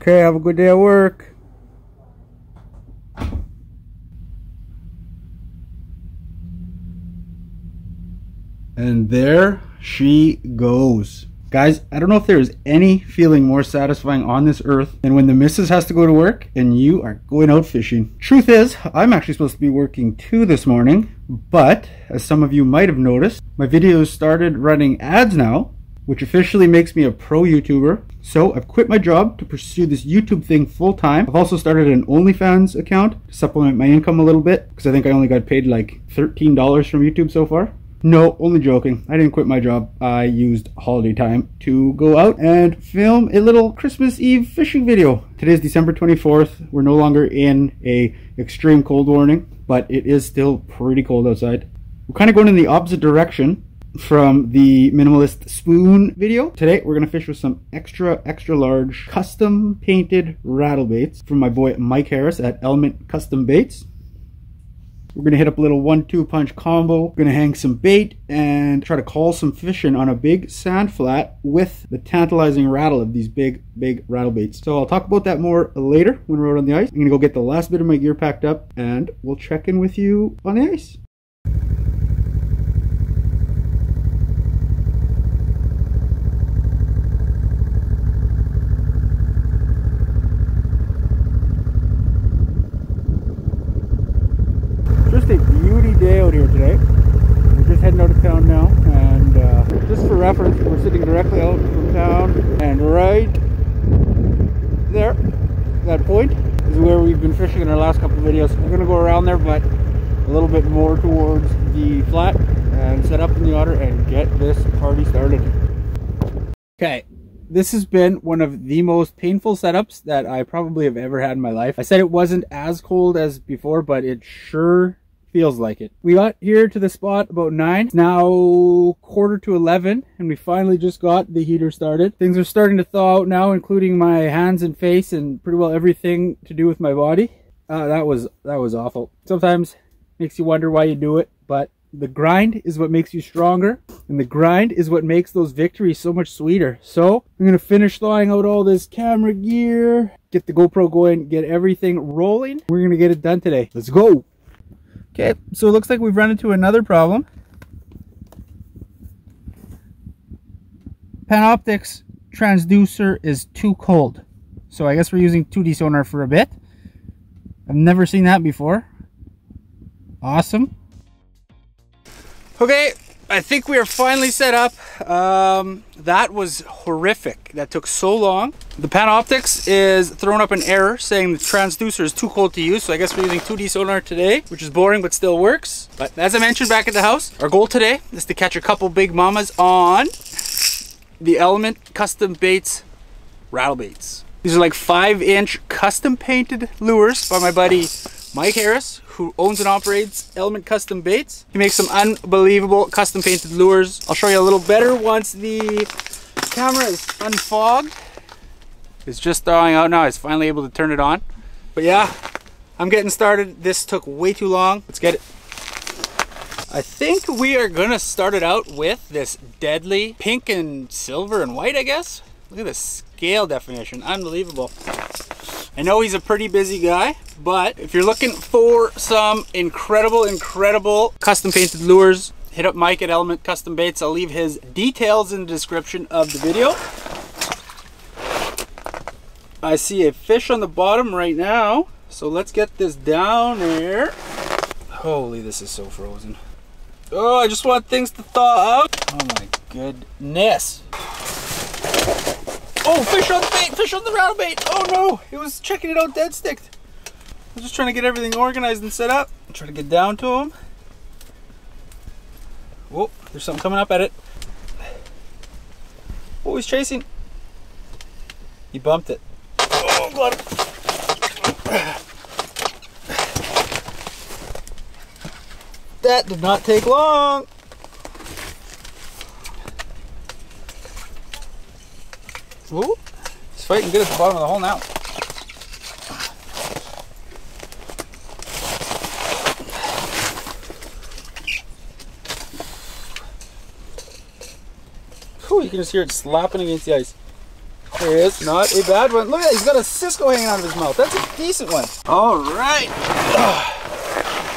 Okay, have a good day at work. And there she goes. Guys, I don't know if there is any feeling more satisfying on this earth than when the missus has to go to work and you are going out fishing. Truth is, I'm actually supposed to be working too this morning, but as some of you might have noticed, my videos started running ads now, which officially makes me a pro YouTuber. So I've quit my job to pursue this YouTube thing full time. I've also started an OnlyFans account to supplement my income a little bit, because I think I only got paid like $13 from YouTube so far. No, only joking. I didn't quit my job. I used holiday time to go out and film a little Christmas Eve fishing video. Today's December 24th. We're no longer in a extreme cold warning, but it is still pretty cold outside. We're kind of going in the opposite direction from the minimalist spoon video. Today we're going to fish with some extra large custom painted rattle baits from my boy Mike Harris at Element Custom Baits. We're going to hit up a little 1-2 punch combo. We're going to hang some bait and try to call some fish in on a big sand flat with the tantalizing rattle of these big rattle baits. So I'll talk about that more later when we're out on the ice. I'm going to go get the last bit of my gear packed up and we'll check in with you on the ice. Just a beauty day out here today. We're just heading out of town now, and just for reference, we're sitting directly out from town, and right there, that point, is where we've been fishing in our last couple of videos. We're going to go around there, but a little bit more towards the flat, and set up in the otter and get this party started. Okay. This has been one of the most painful setups that I probably have ever had in my life. I said it wasn't as cold as before, but it sure feels like it. We got here to the spot about 9. It's now 10:45, and we finally just got the heater started. Things are starting to thaw out now, including my hands and face and pretty well everything to do with my body. That was awful. Sometimes makes you wonder why you do it, but the grind is what makes you stronger, and the grind is what makes those victories so much sweeter. So I'm gonna finish thawing out all this camera gear, get the GoPro going, get everything rolling. We're gonna get it done today. Let's go. Okay, so it looks like we've run into another problem. Panoptic's transducer is too cold, so I guess we're using 2D sonar for a bit. I've never seen that before. Awesome. Okay, I think we are finally set up. That was horrific. That took so long. The Panoptic's is throwing up an error saying the transducer is too cold to use, so I guess we're using 2D sonar today, which is boring but still works. But as I mentioned back at the house, our goal today is to catch a couple big mamas on the Element Custom Baits rattle baits. These are like 5-inch custom painted lures by my buddy Mike Harris, who owns and operates Element Custom Baits. He makes some unbelievable custom painted lures. I'll show you a little better once the camera is unfogged. It's just thawing out now. I was finally able to turn it on. But yeah, I'm getting started. This took way too long. Let's get it. I think we are gonna start it out with this deadleh pink and silver and white, I guess. Look at the scale definition, unbelievable. I know he's a pretty busy guy, but if you're looking for some incredible custom painted lures, hit up Mike at Element Custom Baits. I'll leave his details in the description of the video. I see a fish on the bottom right now, so let's get this down there. Holy, this is so frozen. Oh, I just want things to thaw out. Oh my goodness. Oh, fish on the bait, fish on the rattle bait. Oh no, it was checking it out dead sticked. I was just trying to get everything organized and set up. I'm trying to get down to him. Whoa, there's something coming up at it. Oh, he's chasing. He bumped it. Oh, got it. That did not take long. Ooh, he's fighting good at the bottom of the hole now. Whew, you can just hear it slapping against the ice. There he is. Not a bad one. Look at that. He's got a Cisco hanging out of his mouth. That's a decent one. All right.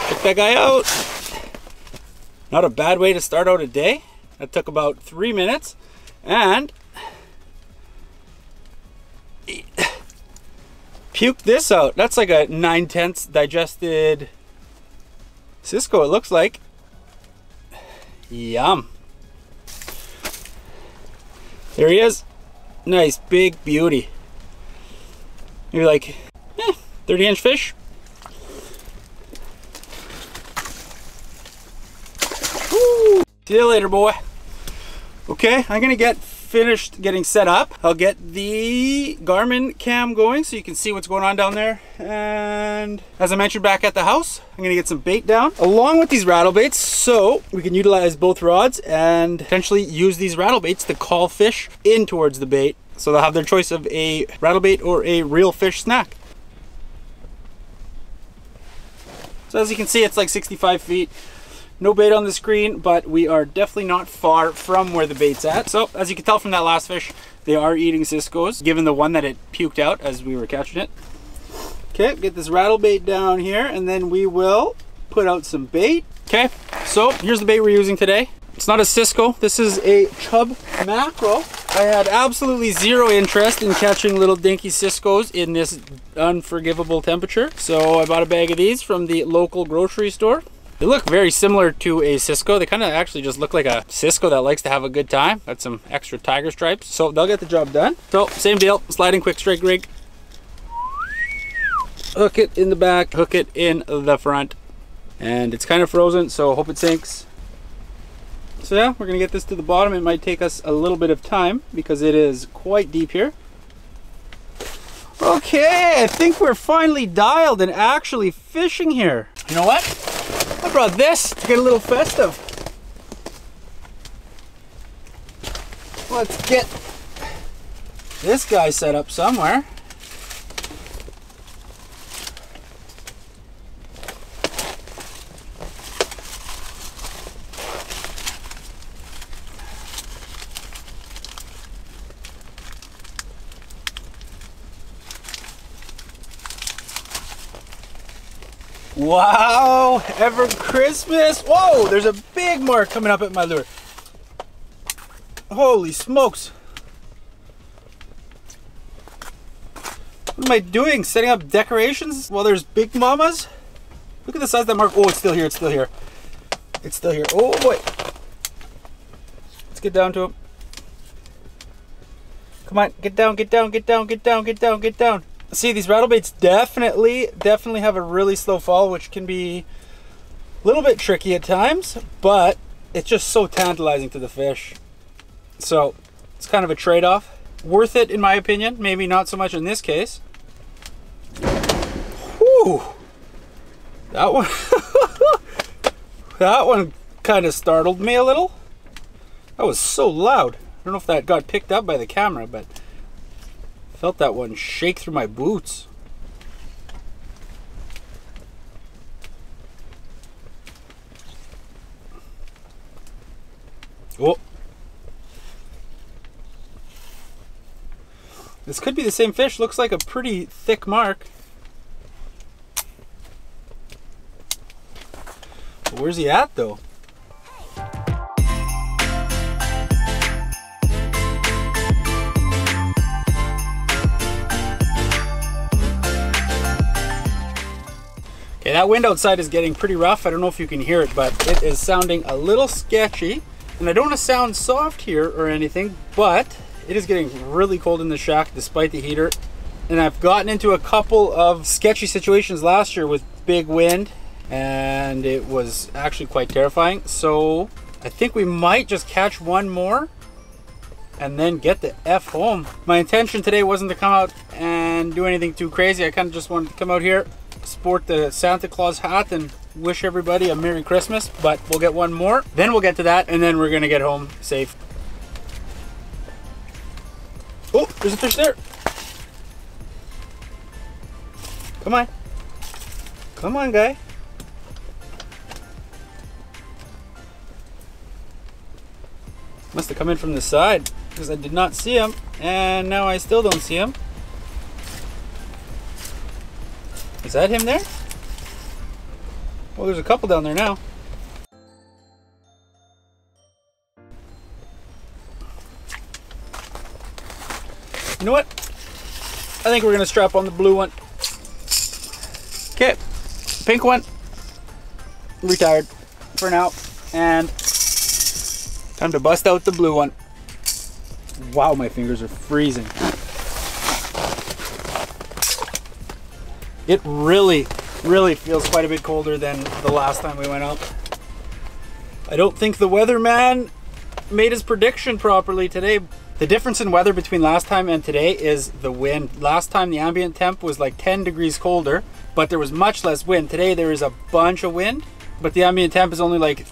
Check that guy out. Not a bad way to start out a day. That took about 3 minutes. And puke this out. That's like a 9/10 digested Cisco, it looks like. Yum. There he is. Nice big beauty. Maybe like 30-inch fish. Woo. See you later, boy. Okay, I'm gonna get finished getting set up. I'll get the Garmin cam going so you can see what's going on down there. And as I mentioned back at the house, I'm gonna get some bait down along with these rattle baits so we can utilize both rods and potentially use these rattle baits to call fish in towards the bait. So they'll have their choice of a rattle bait or a real fish snack. So as you can see, it's like 65 feet. No bait on the screen, but we are definitely not far from where the bait's at. So as you can tell from that last fish, they are eating Cisco's, given the one that it puked out as we were catching it. Okay, get this rattle bait down here, and then we will put out some bait. Okay, so here's the bait we're using today. It's not a Cisco, this is a chub mackerel. I had absolutely zero interest in catching little dinky Cisco's in this unforgivable temperature. So I bought a bag of these from the local grocery store. They look very similar to a Cisco. They kind of actually just look like a Cisco that likes to have a good time. Got some extra tiger stripes, so they'll get the job done. So same deal, sliding quick strike rig. Hook it in the back, hook it in the front. And it's kind of frozen, so hope it sinks. So yeah, we're gonna get this to the bottom. It might take us a little bit of time because it is quite deep here. Okay, I think we're finally dialed and actually fishing here. You know what? I brought this to get a little festive. Let's get this guy set up somewhere. Wow, ever Christmas. Whoa, there's a big mark coming up at my lure. Holy smokes. What am I doing? Setting up decorations while there's big mamas? Look at the size of that mark. Oh, it's still here, it's still here. It's still here. Oh boy. Let's get down to him. Come on, get down, get down, get down, get down, get down, get down. See, these rattle baits definitely have a really slow fall, which can be a little bit tricky at times, but it's just so tantalizing to the fish. So it's kind of a trade-off. Worth it in my opinion, maybe not so much in this case. Whew. That one, that one kind of startled me a little. That was so loud. I don't know if that got picked up by the camera, but felt that one shake through my boots. Oh. This could be the same fish. Looks like a pretty thick mark. But where's he at though? Okay, that wind outside is getting pretty rough. I don't know if you can hear it, but it is sounding a little sketchy. And I don't want to sound soft here or anything, but it is getting really cold in the shack despite the heater. And I've gotten into a couple of sketchy situations last year with big wind, and it was actually quite terrifying. So I think we might just catch one more and then get the F home. My intention today wasn't to come out and do anything too crazy. I kind of just wanted to come out here, sport the Santa Claus hat, and wish everybody a Merry Christmas. But we'll get one more, then we'll get to that, and then we're gonna get home safe. Oh, there's a fish there. Come on. Come on, guy. Must have come in from the side. because I did not see him, and now I still don't see him. Is that him there? Well, there's a couple down there now. You know what? I think we're gonna strap on the blue one. Okay, pink one, retired for now, and time to bust out the blue one. Wow, my fingers are freezing. It really feels quite a bit colder than the last time we went out. I don't think the weatherman made his prediction properly today. The difference in weather between last time and today is the wind. Last time the ambient temp was like 10 degrees colder, but there was much less wind. Today there is a bunch of wind, but the ambient temp is only like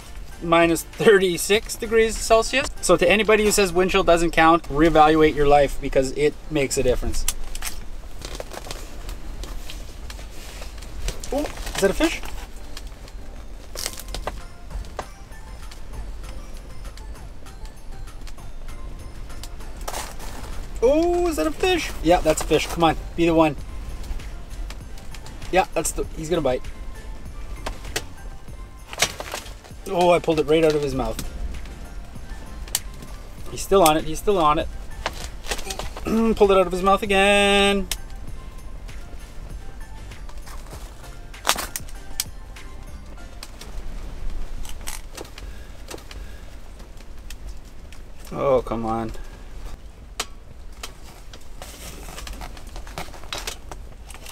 minus 36 degrees Celsius. So to anybody who says wind chill doesn't count, reevaluate your life, because it makes a difference. Oh, is that a fish? Oh, is that a fish? Yeah, that's a fish. Come on, be the one. Yeah, he's gonna bite. Oh, I pulled it right out of his mouth. He's still on it, he's still on it. Pulled it out of his mouth again. Oh, come on.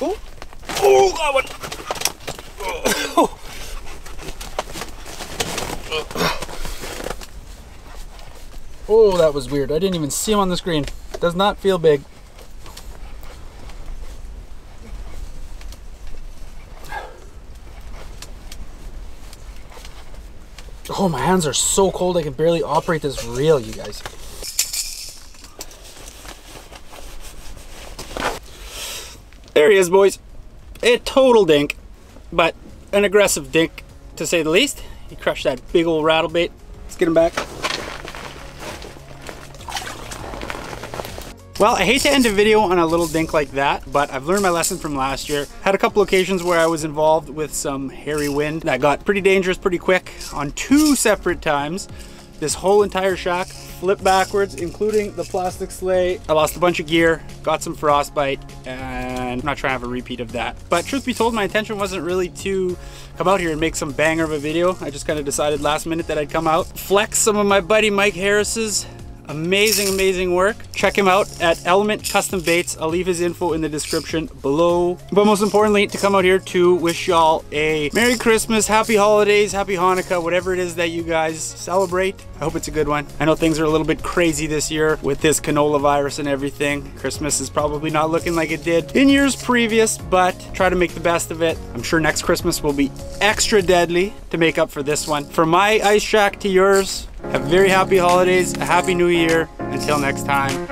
Oh, oh, got one. Oh. Oh, that was weird. I didn't even see him on the screen. Does not feel big. Oh, my hands are so cold I can barely operate this reel, you guys. There he is, boys. A total dink, but an aggressive dink to say the least. He crushed that big old rattle bait. Let's get him back. Well, I hate to end a video on a little dink like that, but I've learned my lesson from last year. Had a couple occasions where I was involved with some hairy wind that got pretty dangerous pretty quick on 2 separate times. This whole entire shack flipped backwards, including the plastic sleigh. I lost a bunch of gear, got some frostbite, and I'm not trying to have a repeat of that. But truth be told, my intention wasn't really to come out here and make some banger of a video. I just kind of decided last minute that I'd come out, flex some of my buddy Mike Harris's amazing work. Check him out at Element Custom Baits. I'll leave his info in the description below. But most importantly, to come out here to wish y'all a Merry Christmas, Happy Holidays, Happy Hanukkah, whatever it is that you guys celebrate. I hope it's a good one. I know things are a little bit crazy this year with this canola virus and everything. Christmas is probably not looking like it did in years previous, but try to make the best of it. I'm sure next Christmas will be extra deadly to make up for this one. From my ice shack to yours, have very happy holidays, a happy new year. Until next time.